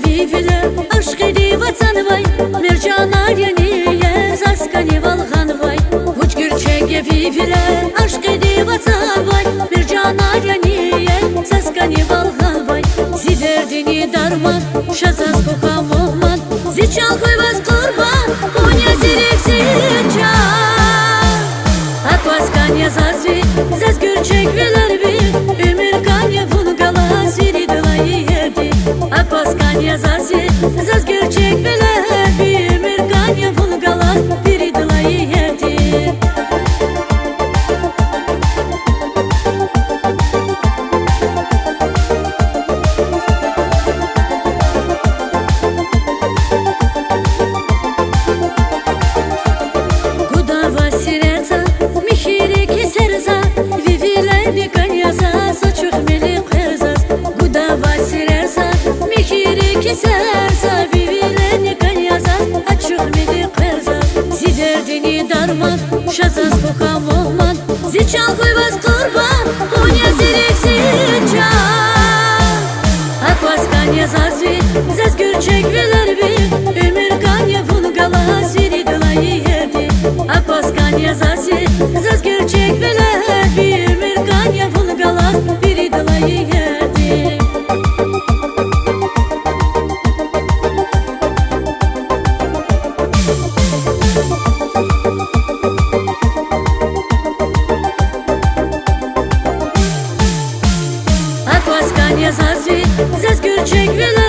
Vivile aşk edi vatan vay Mercanar yeniye zaskani valgan vay Vuç gürçege vivile aşk edi vatan vay Mercanar yeniye zaskani valgan vay Ziderdini darman şazaz kokam olman Ziçal koyvaz kurban Konya zirek ziçal Akvaskanya zazvi Zaz gürçek veler bir Ümür kanya bunu gala Ziri dolayı yerdi Akvaskanya zazvi Zaz gürçek veler bir Ümür kanya bunu gala Ziri dolayı yerdi Sersa vivileni kanyaza açık mili kırza Ziderdini darman şazaz kokam olman Ziçal koyvaz kurban Konya zirek ziçal Akvaskanya zazvi Zaz gürçek veler bir Ümür kanya bunu gala Ziri dolayı yerdi Akvaskanya zazvi Zaz gürçek veler bir Ümür kanya bunu gala Ziri dolayı yerdi Akvaskanya zazvi Zaz gürçek veler